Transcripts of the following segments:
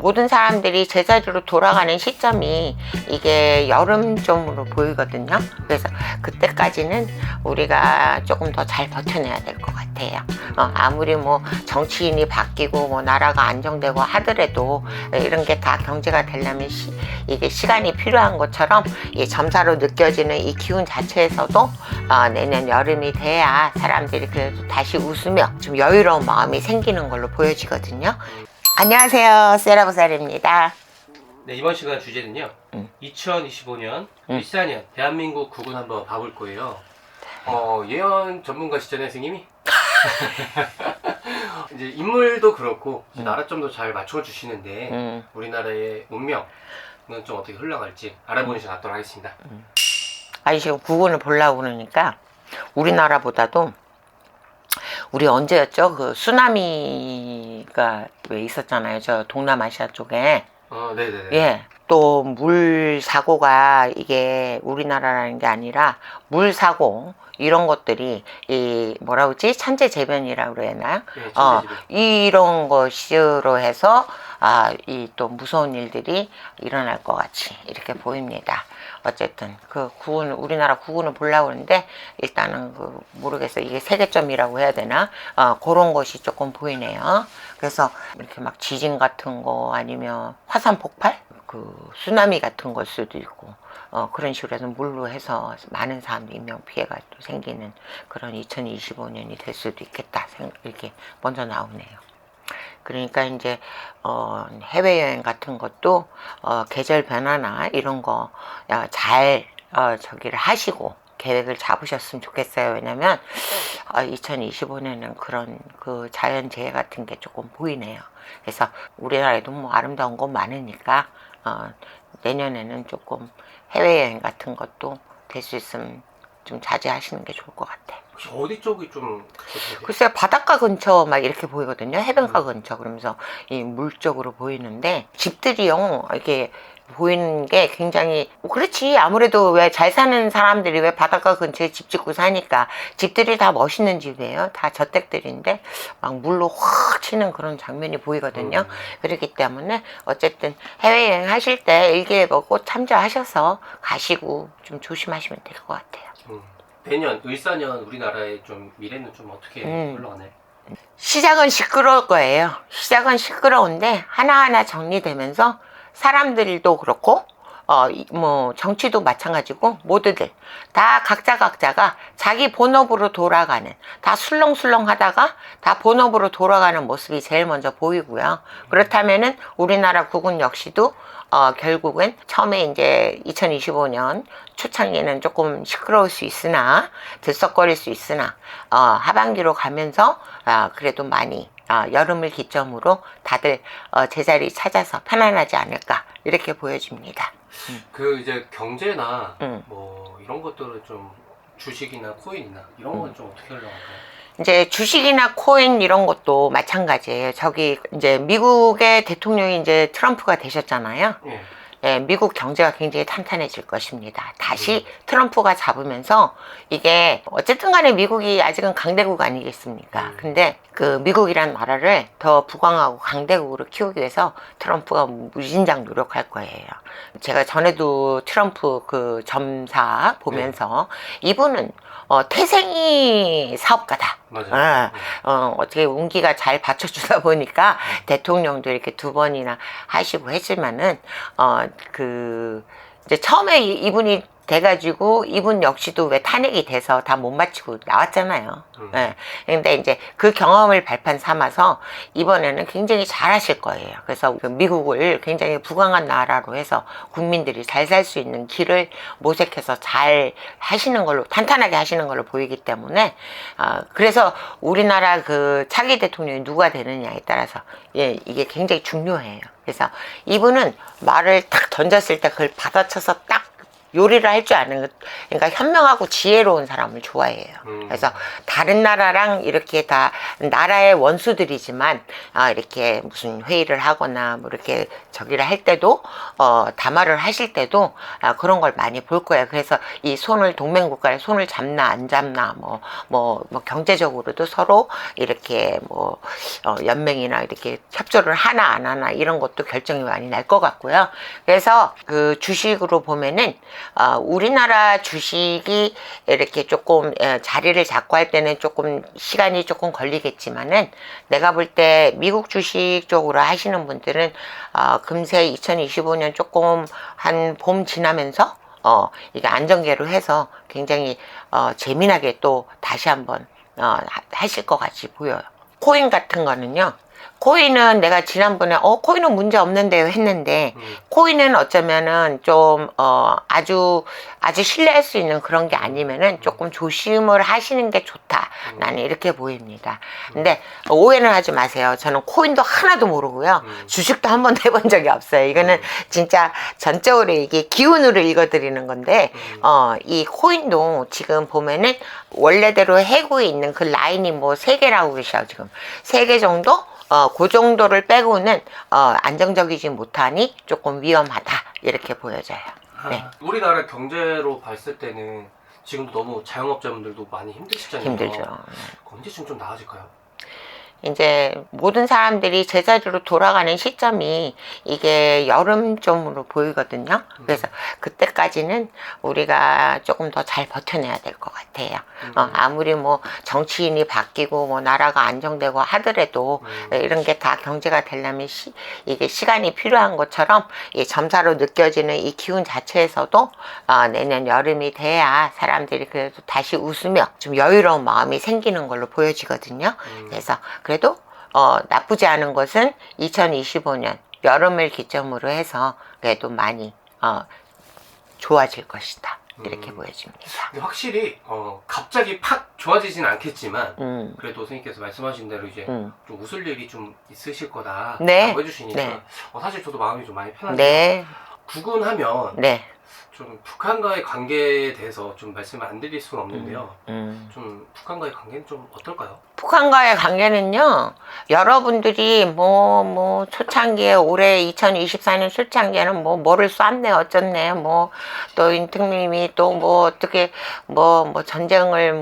모든 사람들이 제자리로 돌아가는 시점이 이게 여름쯤으로 보이거든요. 그래서 그때까지는 우리가 조금 더 잘 버텨내야 될 것 같아요. 아무리 뭐 정치인이 바뀌고 뭐 나라가 안정되고 하더라도 이런 게 다 경제가 되려면 이게 시간이 필요한 것처럼 이 점사로 느껴지는 이 기운 자체에서도 내년 여름이 돼야 사람들이 그래도 다시 웃으며 좀 여유로운 마음이 생기는 걸로 보여지거든요. 안녕하세요, 세라보살입니다. 네, 이번 시간 주제는요 2025년 일사년 대한민국 국운 한번 봐볼 거예요. 예언 전문가시잖아요, 선생님이. 이제 인물도 그렇고 이제 나라점도 잘 맞춰주시는데 우리나라의 운명은 좀 어떻게 흘러갈지 알아보는 시간 갖도록 하겠습니다. 아니 지금 국운을 보려고 그러니까 우리나라보다도 우리 언제였죠? 그 쓰나미가 왜 있었잖아요, 저 동남아시아 쪽에. 네네네. 예. 또 물 사고가 이게 우리나라라는 게 아니라 물 사고 이런 것들이 이 뭐라 그러지? 천재재변이라고 그래야 하나요? 네, 천재재변. 이런 것으로 해서 이 또 무서운 일들이 일어날 것 같이 이렇게 보입니다. 어쨌든 그 국운, 우리나라 국운을 보려고 하는데 일단은 그 모르겠어요. 이게 세계점이라고 해야 되나? 그런 것이 조금 보이네요. 그래서 이렇게 막 지진 같은 거 아니면 화산 폭발? 그 쓰나미 같은 걸 수도 있고 그런 식으로 해서 물로 해서 많은 사람들 인명 피해가 또 생기는 그런 2025년이 될 수도 있겠다 이렇게 먼저 나오네요. 그러니까 이제 해외여행 같은 것도 계절 변화나 이런 거 잘 저기를 하시고 계획을 잡으셨으면 좋겠어요. 왜냐면 2025년에는 그런 그 자연재해 같은 게 조금 보이네요. 그래서 우리나라에도 뭐 아름다운 곳 많으니까 내년에는 조금 해외여행 같은 것도 될 수 있으면 좀 자제하시는 게 좋을 것 같아. 혹시 어디 쪽이 좀 글쎄요, 바닷가 근처 막 이렇게 보이거든요. 해변가 근처. 그러면서 이 물 쪽으로 보이는데 집들이요 이렇게 보이는 게 굉장히 그렇지. 아무래도 왜 잘 사는 사람들이 왜 바닷가 근처에 집 짓고 사니까 집들이 다 멋있는 집이에요. 다 저택들인데 막 물로 확 치는 그런 장면이 보이거든요. 그렇기 때문에 어쨌든 해외여행 하실 때 일기예보 참조하셔서 가시고 좀 조심하시면 될 것 같아요. 내년 을사년 우리나라의 좀 미래는 좀 어떻게 흘러가나요? 시작은 시끄러울 거예요. 시작은 시끄러운데 하나하나 정리되면서 사람들도 그렇고 뭐 정치도 마찬가지고 모두들 다 각자가 자기 본업으로 돌아가는, 다 술렁술렁 하다가 다 본업으로 돌아가는 모습이 제일 먼저 보이고요. 그렇다면은 우리나라 국운 역시도 결국은 처음에 이제 2025년 초창기는 조금 시끄러울 수 있으나 들썩거릴 수 있으나 하반기로 가면서 그래도 많이 여름을 기점으로 다들 제자리 찾아서 편안하지 않을까 이렇게 보여집니다. 그 이제 경제나 뭐 이런 것들은 좀 주식이나 코인이나 이런 건 좀 어떻게 흘러갈까요? 이제 주식이나 코인 이런 것도 마찬가지예요. 저기 이제 미국의 대통령이 이제 트럼프가 되셨잖아요. 예, 미국 경제가 굉장히 탄탄해질 것입니다. 다시 트럼프가 잡으면서 이게 어쨌든 간에 미국이 아직은 강대국 아니겠습니까? 근데 그 미국이란 나라를 더 부강하고 강대국으로 키우기 위해서 트럼프가 무진장 노력할 거예요. 제가 전에도 트럼프 그 점사 보면서 이분은 태생이 사업가다. 맞아요. 어떻게 운기가 잘 받쳐주다 보니까 대통령도 이렇게 2번이나 하시고 했지만은 이제 처음에 이분이 돼가지고 이분 역시도 왜 탄핵이 돼서 다 못 마치고 나왔잖아요. 근데 이제 그 경험을 발판 삼아서 이번에는 굉장히 잘 하실 거예요. 그래서 그 미국을 굉장히 부강한 나라로 해서 국민들이 잘 살 수 있는 길을 모색해서 잘 하시는 걸로, 탄탄하게 하시는 걸로 보이기 때문에 그래서 우리나라 그 차기 대통령이 누가 되느냐에 따라서 이게 굉장히 중요해요. 그래서 이분은 말을 딱 던졌을 때 그걸 받아쳐서 딱 요리를 할 줄 아는, 그러니까 현명하고 지혜로운 사람을 좋아해요. 그래서 다른 나라랑 이렇게 다 나라의 원수들이지만 이렇게 무슨 회의를 하거나 뭐 이렇게 저기를 할 때도 담화를 하실 때도 그런 걸 많이 볼 거예요. 그래서 이 손을 동맹국가에 손을 잡나 안 잡나 뭐 경제적으로도 서로 이렇게 뭐 연맹이나 이렇게 협조를 하나 안 하나 이런 것도 결정이 많이 날 것 같고요. 그래서 그 주식으로 보면은 우리나라 주식이 이렇게 조금 자리를 잡고 할 때는 조금 시간이 조금 걸리겠지만은 내가 볼 때 미국 주식 쪽으로 하시는 분들은 금세 2025년 조금 한 봄 지나면서 이게 안정계로 해서 굉장히 재미나게 또 다시 한번 하실 것 같이 보여요. 코인 같은 거는요. 코인은 내가 지난번에 코인은 문제 없는데요 했는데 코인은 어쩌면은 좀 아주 신뢰할 수 있는 그런 게 아니면은 조금 조심을 하시는 게 좋다, 나는 이렇게 보입니다. 근데 오해는 하지 마세요. 저는 코인도 하나도 모르고요, 주식도 한 번도 해본 적이 없어요. 이거는 진짜 전적으로 이게 기운으로 읽어드리는 건데 이 코인도 지금 보면은 원래대로 해구에 있는 그 라인이 뭐 3개라고 계셔. 지금 3개 정도 그 정도를 빼고는 안정적이지 못하니 조금 위험하다, 이렇게 보여져요. 네. 우리나라 경제로 봤을 때는 지금도 너무 자영업자분들도 많이 힘드시잖아요. 힘들죠. 언제쯤 좀 나아질까요? 이제 모든 사람들이 제자리로 돌아가는 시점이 이게 여름쯤으로 보이거든요. 그래서 그때까지는 우리가 조금 더 잘 버텨내야 될 것 같아요. 아무리 뭐 정치인이 바뀌고 뭐 나라가 안정되고 하더라도 이런 게 다 경제가 되려면 이게 시간이 필요한 것처럼 이 점사로 느껴지는 이 기운 자체에서도 내년 여름이 돼야 사람들이 그래도 다시 웃으며 좀 여유로운 마음이 생기는 걸로 보여지거든요. 그래서 그래도 나쁘지 않은 것은 2025년 여름을 기점으로 해서 그래도 많이 좋아질 것이다, 이렇게 보여집니다. 근데 확실히 갑자기 팍 좋아지진 않겠지만 그래도 선생님께서 말씀하신 대로 이제 좀 웃을 일이 좀 있으실 거다 네. 라고 해주시니까 네. 사실 저도 마음이 좀 많이 편한데요. 네. 구군하면 네. 좀 북한과의 관계에 대해서 좀 말씀을 안 드릴 수는 없는데요. 좀 북한과의 관계는 좀 어떨까요? 북한과의 관계는요, 여러분들이 뭐 초창기에 올해 2024년 초창기에는 뭐를 쐈네 어쩌네 또 인특님이 또 어떻게 전쟁을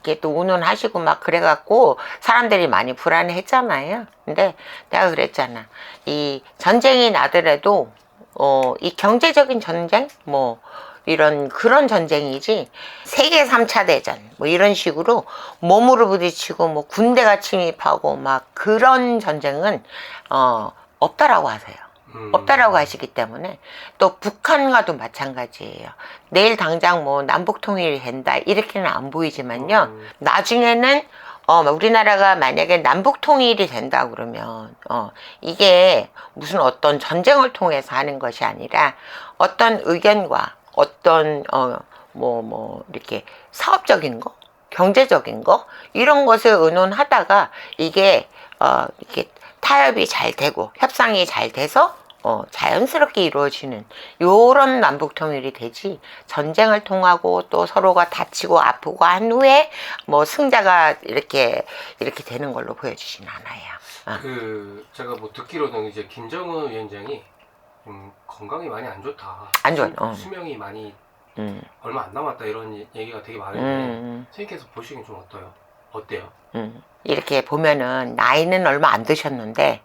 이렇게 또 운운하시고 막 그래갖고 사람들이 많이 불안해했잖아요. 근데 내가 그랬잖아, 이 전쟁이 나더라도 이 경제적인 전쟁 그런 전쟁이지 세계 3차 대전 이런 식으로 몸으로 부딪히고 군대가 침입하고 막 그런 전쟁은 없다라고 하세요. 없다라고 하시기 때문에 또 북한과도 마찬가지예요. 내일 당장 남북 통일이 된다 이렇게는 안 보이지만요, 나중에는 우리나라가 만약에 남북 통일이 된다 그러면 이게 무슨 어떤 전쟁을 통해서 하는 것이 아니라 어떤 의견과 어떤 이렇게 사업적인 거, 경제적인 거 이런 것을 의논하다가 이게 이렇게 타협이 잘 되고 협상이 잘 돼서 자연스럽게 이루어지는 요런 남북 통일이 되지, 전쟁을 통하고 또 서로가 다치고 아프고 한 후에 승자가 이렇게 되는 걸로 보여지진 않아요. 제가 듣기로는 이제 김정은 위원장이 건강이 많이 안 좋다. 안 좋아요. 수명이 많이 얼마 안 남았다 이런 얘기가 되게 많은데 선생님께서 보시기엔 좀 어때요? 이렇게 보면은 나이는 얼마 안 드셨는데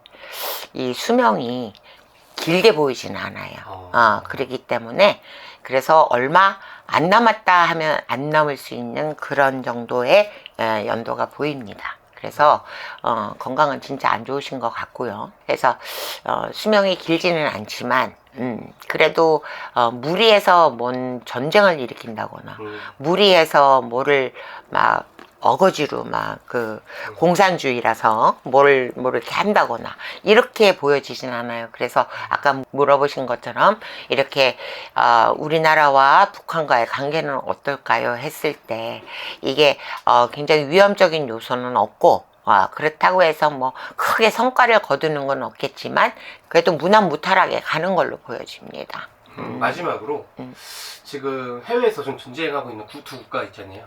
이 수명이 길게 보이지는 않아요. 그렇기 때문에 그래서 얼마 안 남았다 하면 안 남을 수 있는 그런 정도의 연도가 보입니다. 그래서 건강은 진짜 안 좋으신 것 같고요. 그래서 수명이 길지는 않지만 그래도 무리해서 뭔 전쟁을 일으킨다거나 무리해서 뭐를 막 어거지로 공산주의라서 뭘 이렇게 한다거나 이렇게 보여지진 않아요. 그래서 아까 물어보신 것처럼 이렇게 우리나라와 북한과의 관계는 어떨까요 했을 때 이게 굉장히 위험적인 요소는 없고 그렇다고 해서 크게 성과를 거두는 건 없겠지만 그래도 무난무탈하게 가는 걸로 보여집니다. 마지막으로 지금 해외에서 좀 전쟁하고 있는 두 국가 있잖아요.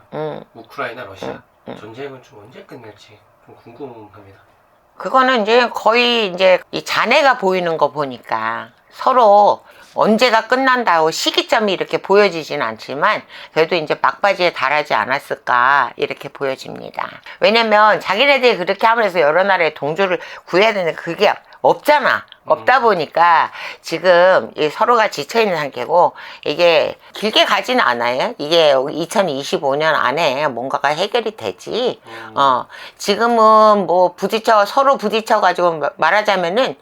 우크라이나, 러시아. 전쟁은 좀 언제 끝날지 좀 궁금합니다. 그거는 이제 거의 이제 이 잔해가 보이는 거 보니까 서로 언제가 끝난다고 시기점이 이렇게 보여지진 않지만 그래도 이제 막바지에 달하지 않았을까 이렇게 보여집니다. 왜냐면 자기네들이 그렇게 하면서 여러 나라의 동조를 구해야 되는데 그게 없잖아. 없다 보니까 지금 이 서로가 지쳐있는 상태고 이게 길게 가지는 않아요. 이게 2025년 안에 뭔가가 해결이 되지. 지금은 뭐 서로 부딪혀가지고 말하자면은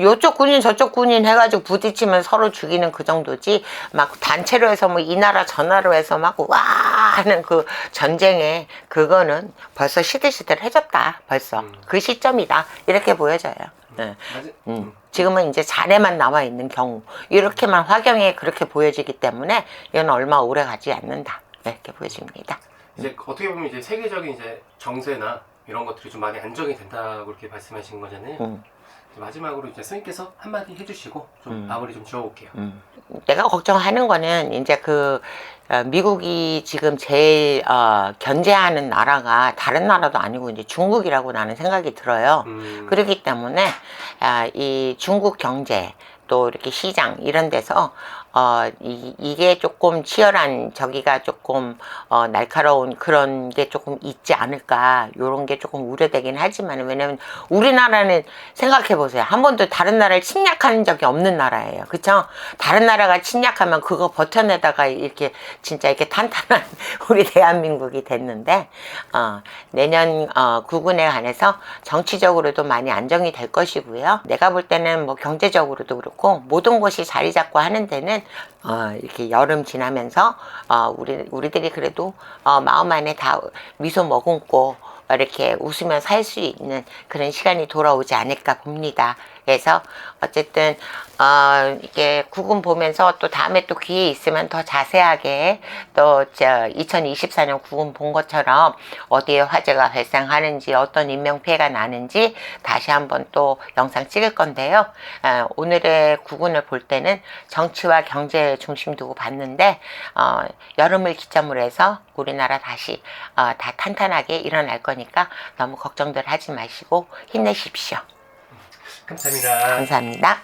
요쪽 군인 저쪽 군인 해가지고 부딪히면 서로 죽이는 그 정도지. 막 단체로 해서 뭐 이 나라 저 나라로 해서 막 와 하는 그 전쟁에 그거는 벌써 시들시들해졌다. 벌써 그 시점이다. 이렇게 보여져요. 지금은 이제 잔해만 남아있는 경우 이렇게만 화경에 그렇게 보여지기 때문에 이건 얼마 오래 가지 않는다 이렇게 보여집니다. 이제 어떻게 보면 이제 세계적인 이제 정세나 이런 것들이 좀 많이 안정이 된다고 이렇게 말씀하신 거잖아요. 마지막으로 이제 스님께서 한마디 해주시고 좀 마무리 좀 지어볼게요. 내가 걱정하는 거는 이제 미국이 지금 제일 견제하는 나라가 다른 나라도 아니고 이제 중국이라고 나는 생각이 들어요. 그렇기 때문에 이 중국 경제 또 이렇게 시장 이런 데서 이게 조금 치열한 저기가 조금 날카로운 그런 게 조금 있지 않을까 요런 게 조금 우려되긴 하지만 왜냐면 우리나라는 생각해 보세요. 한 번도 다른 나라를 침략한 적이 없는 나라예요. 그쵸? 다른 나라가 침략하면 그거 버텨내다가 이렇게 진짜 이렇게 탄탄한 우리 대한민국이 됐는데 내년 구군에 관해서 정치적으로도 많이 안정이 될 것이고요. 내가 볼 때는 뭐 경제적으로도 그렇고 모든 것이 자리 잡고 하는 데는 이렇게 여름 지나면서 우리들이 그래도 마음 안에 다 미소 머금고 이렇게 웃으며 살 수 있는 그런 시간이 돌아오지 않을까 봅니다. 그래서 어쨌든 이게 구군 보면서 또 다음에 또 기회 있으면 더 자세하게 또 2024년 구군 본 것처럼 어디에 화재가 발생하는지 어떤 인명피해가 나는지 다시 한번 또 영상 찍을 건데요. 오늘의 구군을 볼 때는 정치와 경제 중심 두고 봤는데 여름을 기점으로 해서 우리나라 다시 다 탄탄하게 일어날 거니까 너무 걱정들 하지 마시고 힘내십시오. 감사합니다. 감사합니다.